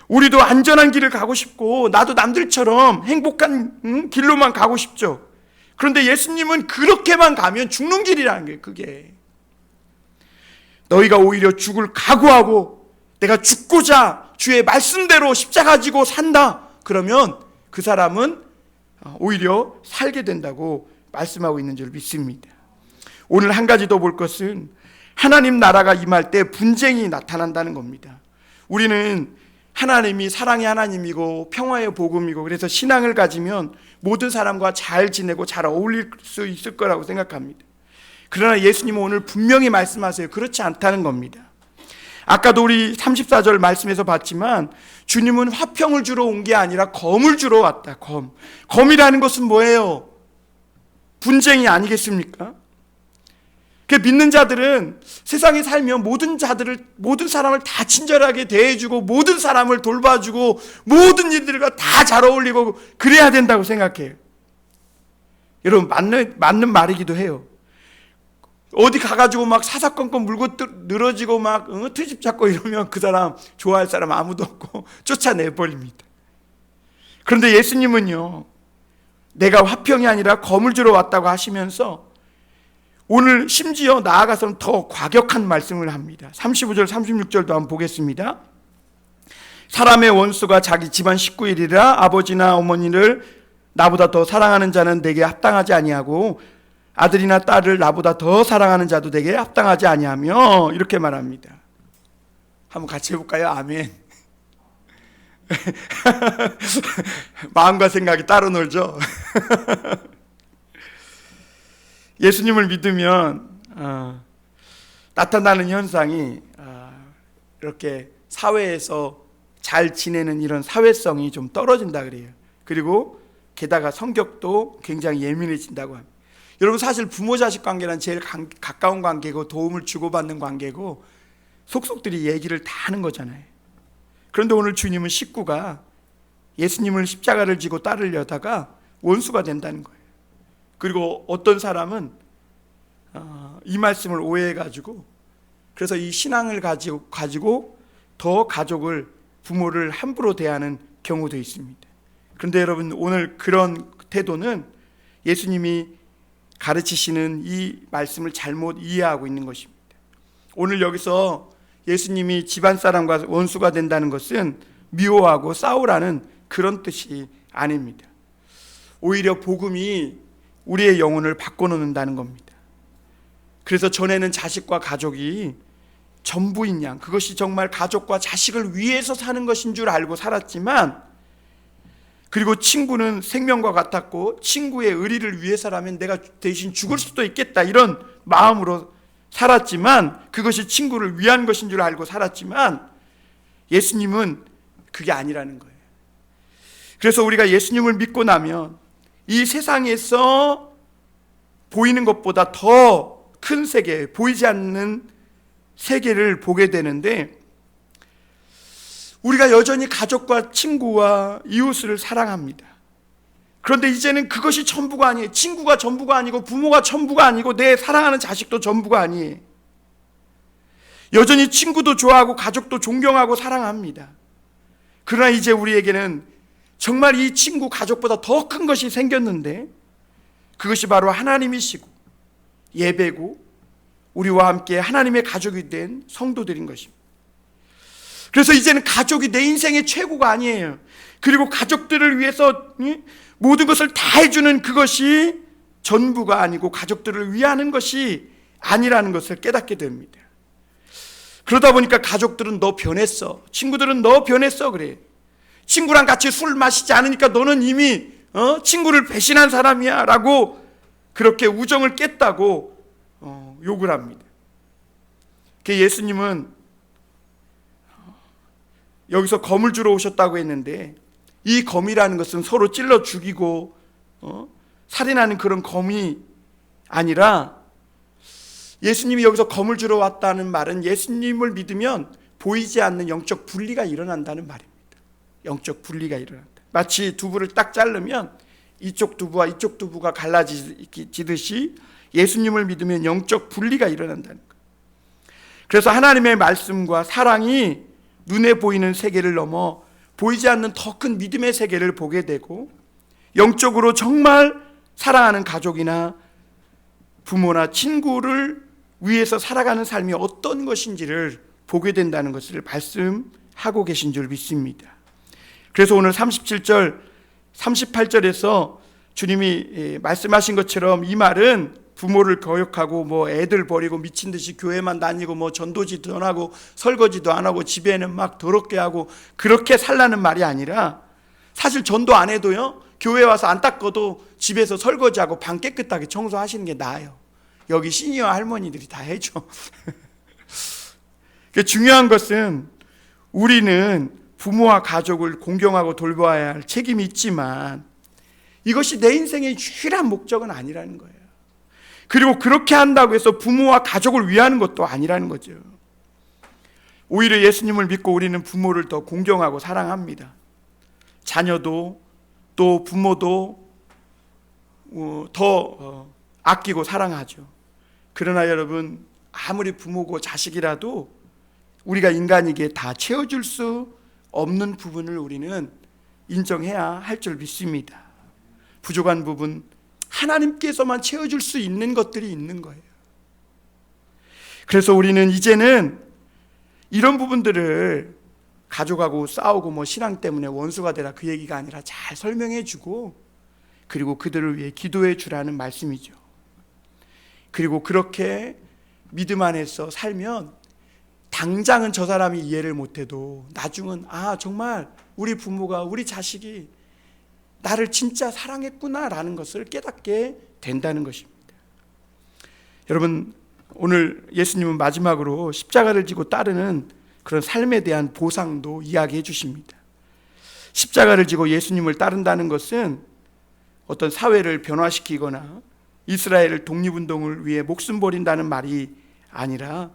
우리도 안전한 길을 가고 싶고 나도 남들처럼 행복한 길로만 가고 싶죠. 그런데 예수님은 그렇게만 가면 죽는 길이라는 게, 그게 너희가 오히려 죽을 각오하고 내가 죽고자 주의 말씀대로 십자가 지고 산다, 그러면 그 사람은 오히려 살게 된다고 말씀하고 있는 줄 믿습니다. 오늘 한 가지 더 볼 것은 하나님 나라가 임할 때 분쟁이 나타난다는 겁니다. 우리는 하나님이 사랑의 하나님이고 평화의 복음이고 그래서 신앙을 가지면 모든 사람과 잘 지내고 잘 어울릴 수 있을 거라고 생각합니다. 그러나 예수님은 오늘 분명히 말씀하세요. 그렇지 않다는 겁니다. 아까도 우리 34절 말씀에서 봤지만 주님은 화평을 주러 온 게 아니라 검을 주러 왔다. 검이라는 것은 뭐예요? 분쟁이 아니겠습니까? 믿는 자들은 세상에 살면 모든 사람을 다 친절하게 대해주고 모든 사람을 돌봐주고 모든 이들과 다 잘 어울리고 그래야 된다고 생각해요. 여러분, 맞는 말이기도 해요. 어디 가가지고 막 사사건건 물고 늘어지고 막 트집 잡고 이러면 그 사람 좋아할 사람 아무도 없고 쫓아내버립니다. 그런데 예수님은요, 내가 화평이 아니라 검을 주러 왔다고 하시면서 오늘 심지어 나아가서는 더 과격한 말씀을 합니다. 35절 36절도 한번 보겠습니다. 사람의 원수가 자기 집안 식구이리라. 아버지나 어머니를 나보다 더 사랑하는 자는 내게 합당하지 아니하고 아들이나 딸을 나보다 더 사랑하는 자도 내게 합당하지 아니하며, 이렇게 말합니다. 한번 같이 해볼까요? 아멘. 마음과 생각이 따로 놀죠. 예수님을 믿으면 나타나는 현상이 이렇게 사회에서 잘 지내는 이런 사회성이 좀 떨어진다 그래요. 그리고 게다가 성격도 굉장히 예민해진다고 합니다. 여러분, 사실 부모 자식 관계는 제일 가까운 관계고 도움을 주고받는 관계고 속속들이 얘기를 다 하는 거잖아요. 그런데 오늘 주님은 식구가 예수님을 십자가를 지고 따르려다가 원수가 된다는 거예요. 그리고 어떤 사람은 이 말씀을 오해해가지고 그래서 이 신앙을 가지고 더 가족을, 부모를 함부로 대하는 경우도 있습니다. 그런데 여러분, 오늘 그런 태도는 예수님이 가르치시는 이 말씀을 잘못 이해하고 있는 것입니다. 오늘 여기서 예수님이 집안 사람과 원수가 된다는 것은 미워하고 싸우라는 그런 뜻이 아닙니다. 오히려 복음이 우리의 영혼을 바꿔놓는다는 겁니다. 그래서 전에는 자식과 가족이 전부인 양, 그것이 정말 가족과 자식을 위해서 사는 것인 줄 알고 살았지만, 그리고 친구는 생명과 같았고 친구의 의리를 위해서라면 내가 대신 죽을 수도 있겠다, 이런 마음으로 살았지만, 그것이 친구를 위한 것인 줄 알고 살았지만 예수님은 그게 아니라는 거예요. 그래서 우리가 예수님을 믿고 나면 이 세상에서 보이는 것보다 더 큰 세계, 보이지 않는 세계를 보게 되는데, 우리가 여전히 가족과 친구와 이웃을 사랑합니다. 그런데 이제는 그것이 전부가 아니에요. 친구가 전부가 아니고 부모가 전부가 아니고 내 사랑하는 자식도 전부가 아니에요. 여전히 친구도 좋아하고 가족도 존경하고 사랑합니다. 그러나 이제 우리에게는 정말 이 친구, 가족보다 더 큰 것이 생겼는데, 그것이 바로 하나님이시고 예배고 우리와 함께 하나님의 가족이 된 성도들인 것입니다. 그래서 이제는 가족이 내 인생의 최고가 아니에요. 그리고 가족들을 위해서 모든 것을 다 해주는 그것이 전부가 아니고 가족들을 위하는 것이 아니라는 것을 깨닫게 됩니다. 그러다 보니까 가족들은 너 변했어, 친구들은 너 변했어 그래. 친구랑 같이 술 마시지 않으니까 너는 이미 친구를 배신한 사람이야 라고 그렇게 우정을 깼다고 욕을 합니다. 예수님은 여기서 검을 주러 오셨다고 했는데 이 검이라는 것은 서로 찔러 죽이고 살인하는 그런 검이 아니라, 예수님이 여기서 검을 주러 왔다는 말은 예수님을 믿으면 보이지 않는 영적 분리가 일어난다는 말입니다. 영적 분리가 일어난다. 마치 두부를 딱 자르면 이쪽 두부와 이쪽 두부가 갈라지듯이 예수님을 믿으면 영적 분리가 일어난다는 거예요. 그래서 하나님의 말씀과 사랑이 눈에 보이는 세계를 넘어 보이지 않는 더 큰 믿음의 세계를 보게 되고, 영적으로 정말 사랑하는 가족이나 부모나 친구를 위해서 살아가는 삶이 어떤 것인지를 보게 된다는 것을 말씀하고 계신 줄 믿습니다. 그래서 오늘 37절, 38절에서 주님이 말씀하신 것처럼 이 말은 부모를 거역하고 애들 버리고 미친 듯이 교회만 다니고 전도지도 안 하고 설거지도 안 하고 집에는 막 더럽게 하고 그렇게 살라는 말이 아니라, 사실 전도 안 해도요, 교회 와서 안 닦아도 집에서 설거지하고 방 깨끗하게 청소하시는 게 나아요. 여기 시니어 할머니들이 다 해줘. 중요한 것은 우리는 부모와 가족을 공경하고 돌봐야 할 책임이 있지만 이것이 내 인생의 유일한 목적은 아니라는 거예요. 그리고 그렇게 한다고 해서 부모와 가족을 위하는 것도 아니라는 거죠. 오히려 예수님을 믿고 우리는 부모를 더 공경하고 사랑합니다. 자녀도 또 부모도 더 아끼고 사랑하죠. 그러나 여러분, 아무리 부모고 자식이라도 우리가 인간에게 다 채워줄 수 없는 부분을 우리는 인정해야 할 줄 믿습니다. 부족한 부분, 하나님께서만 채워줄 수 있는 것들이 있는 거예요. 그래서 우리는 이제는 이런 부분들을 가족하고 싸우고 신앙 때문에 원수가 되라 그 얘기가 아니라 잘 설명해 주고, 그리고 그들을 위해 기도해 주라는 말씀이죠. 그리고 그렇게 믿음 안에서 살면 당장은 저 사람이 이해를 못해도 나중은 정말 우리 부모가, 우리 자식이 나를 진짜 사랑했구나 라는 것을 깨닫게 된다는 것입니다. 여러분, 오늘 예수님은 마지막으로 십자가를 지고 따르는 그런 삶에 대한 보상도 이야기해 주십니다. 십자가를 지고 예수님을 따른다는 것은 어떤 사회를 변화시키거나 이스라엘을 독립운동을 위해 목숨 버린다는 말이 아니라,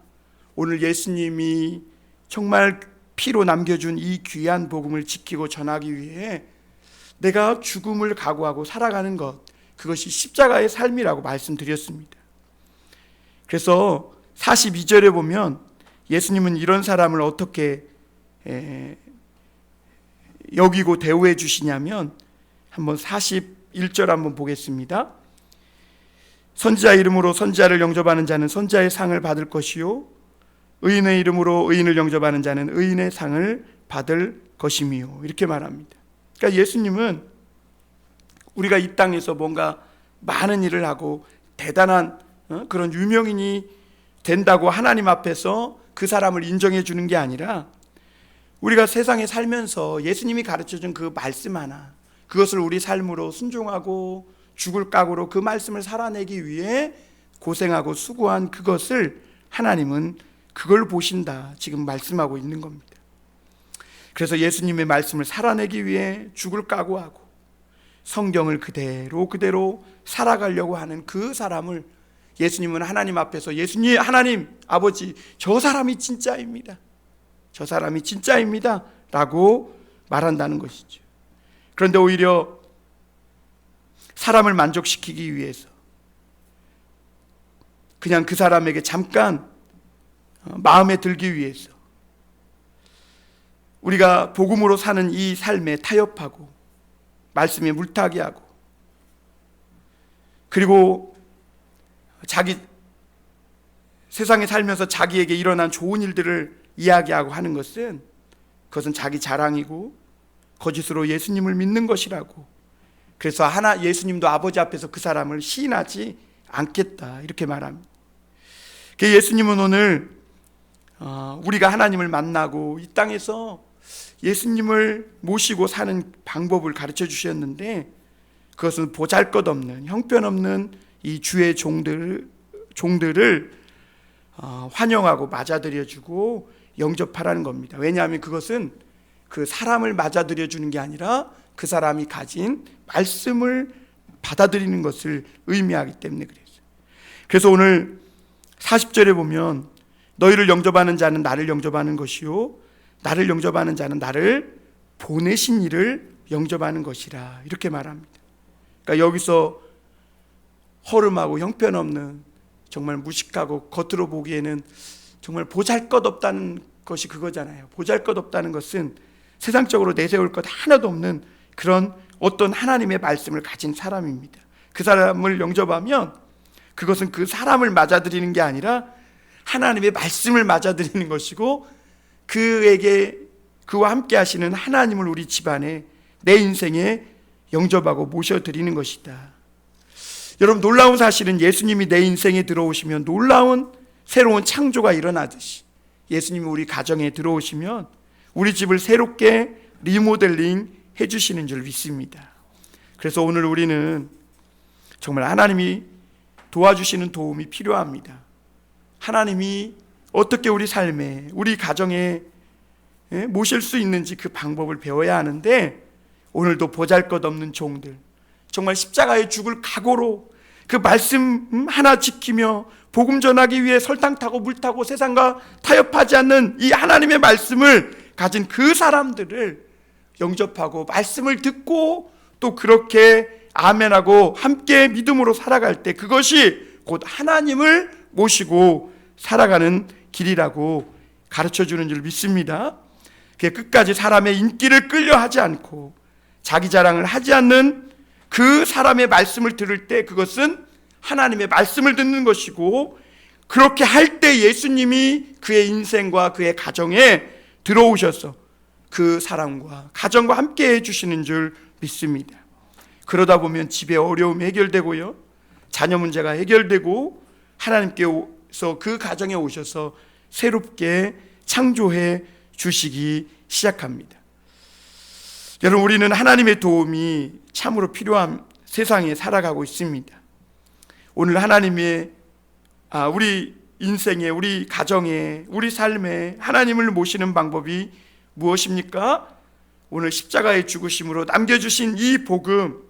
오늘 예수님이 정말 피로 남겨준 이 귀한 복음을 지키고 전하기 위해 내가 죽음을 각오하고 살아가는 것, 그것이 십자가의 삶이라고 말씀드렸습니다. 그래서 42절에 보면 예수님은 이런 사람을 어떻게 여기고 대우해 주시냐면, 한번 41절 한번 보겠습니다. 선지자 이름으로 선지자를 영접하는 자는 선지자의 상을 받을 것이요, 의인의 이름으로 의인을 영접하는 자는 의인의 상을 받을 것이며, 이렇게 말합니다. 그러니까 예수님은 우리가 이 땅에서 뭔가 많은 일을 하고 대단한 그런 유명인이 된다고 하나님 앞에서 그 사람을 인정해 주는 게 아니라, 우리가 세상에 살면서 예수님이 가르쳐준 그 말씀 하나, 그것을 우리 삶으로 순종하고 죽을 각오로 그 말씀을 살아내기 위해 고생하고 수고한 그것을 하나님은 그걸 보신다, 지금 말씀하고 있는 겁니다. 그래서 예수님의 말씀을 살아내기 위해 죽을 각오하고 성경을 그대로 살아가려고 하는 그 사람을 예수님은 하나님 앞에서, 예수님, 하나님 아버지, 저 사람이 진짜입니다, 저 사람이 진짜입니다 라고 말한다는 것이죠. 그런데 오히려 사람을 만족시키기 위해서 그냥 그 사람에게 잠깐 마음에 들기 위해서 우리가 복음으로 사는 이 삶에 타협하고 말씀에 물타기 하고, 그리고 자기 세상에 살면서 자기에게 일어난 좋은 일들을 이야기하고 하는 것은, 그것은 자기 자랑이고 거짓으로 예수님을 믿는 것이라고 그래서 예수님도 아버지 앞에서 그 사람을 시인하지 않겠다 이렇게 말합니다. 예수님은 오늘 우리가 하나님을 만나고 이 땅에서 예수님을 모시고 사는 방법을 가르쳐 주셨는데, 그것은 보잘것없는 형편없는 이 주의 종들을 환영하고 맞아들여주고 영접하라는 겁니다. 왜냐하면 그것은 그 사람을 맞아들여주는 게 아니라 그 사람이 가진 말씀을 받아들이는 것을 의미하기 때문에 그랬어요. 그래서 오늘 40절에 보면 너희를 영접하는 자는 나를 영접하는 것이요 나를 영접하는 자는 나를 보내신 이를 영접하는 것이라 이렇게 말합니다. 그러니까 여기서 허름하고 형편없는, 정말 무식하고 겉으로 보기에는 정말 보잘것없다는 것이 그거잖아요. 보잘것없다는 것은 세상적으로 내세울 것 하나도 없는 그런 어떤 하나님의 말씀을 가진 사람입니다. 그 사람을 영접하면 그것은 그 사람을 맞아들이는 게 아니라 하나님의 말씀을 맞아들이는 것이고, 그와 함께 하시는 하나님을 우리 집안에, 내 인생에 영접하고 모셔드리는 것이다. 여러분, 놀라운 사실은 예수님이 내 인생에 들어오시면 놀라운 새로운 창조가 일어나듯이 예수님이 우리 가정에 들어오시면 우리 집을 새롭게 리모델링 해주시는 줄 믿습니다. 그래서 오늘 우리는 정말 하나님이 도와주시는 도움이 필요합니다. 하나님이 어떻게 우리 삶에, 우리 가정에 모실 수 있는지 그 방법을 배워야 하는데, 오늘도 보잘것없는 종들, 정말 십자가에 죽을 각오로 그 말씀 하나 지키며 복음 전하기 위해 설탕 타고 물 타고 세상과 타협하지 않는 이 하나님의 말씀을 가진 그 사람들을 영접하고 말씀을 듣고 또 그렇게 아멘하고 함께 믿음으로 살아갈 때, 그것이 곧 하나님을 모시고 살아가는 길이라고 가르쳐주는 줄 믿습니다. 끝까지 사람의 인기를 끌려하지 않고 자기 자랑을 하지 않는 그 사람의 말씀을 들을 때 그것은 하나님의 말씀을 듣는 것이고, 그렇게 할 때 예수님이 그의 인생과 그의 가정에 들어오셔서 그 사람과 가정과 함께 해주시는 줄 믿습니다. 그러다 보면 집의 어려움이 해결되고요, 자녀 문제가 해결되고 하나님께서 그 가정에 오셔서 새롭게 창조해 주시기 시작합니다. 여러분, 우리는 하나님의 도움이 참으로 필요한 세상에 살아가고 있습니다. 오늘 하나님의 우리 인생에, 우리 가정에, 우리 삶에 하나님을 모시는 방법이 무엇입니까? 오늘 십자가의 죽으심으로 남겨주신 이 복음,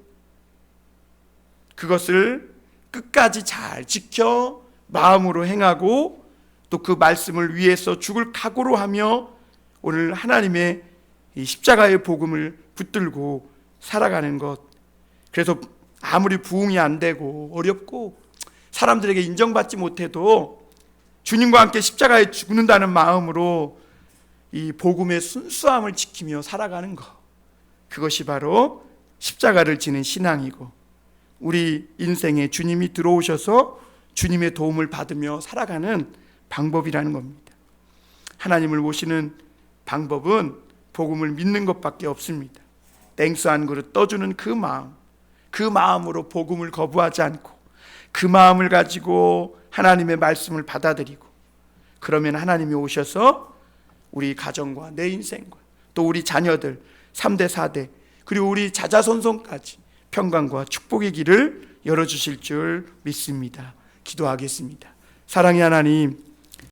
그것을 끝까지 잘 지켜 마음으로 행하고 또 그 말씀을 위해서 죽을 각오로 하며 오늘 하나님의 이 십자가의 복음을 붙들고 살아가는 것. 그래서 아무리 부흥이 안 되고 어렵고 사람들에게 인정받지 못해도 주님과 함께 십자가에 죽는다는 마음으로 이 복음의 순수함을 지키며 살아가는 것, 그것이 바로 십자가를 지는 신앙이고, 우리 인생에 주님이 들어오셔서 주님의 도움을 받으며 살아가는 방법이라는 겁니다. 하나님을 모시는 방법은 복음을 믿는 것밖에 없습니다. 땡스 한 그릇 떠주는 그 마음, 그 마음으로 복음을 거부하지 않고 그 마음을 가지고 하나님의 말씀을 받아들이고, 그러면 하나님이 오셔서 우리 가정과 내 인생과 또 우리 자녀들 3대 4대 그리고 우리 자자손손까지 평강과 축복의 길을 열어주실 줄 믿습니다. 기도하겠습니다. 사랑의 하나님,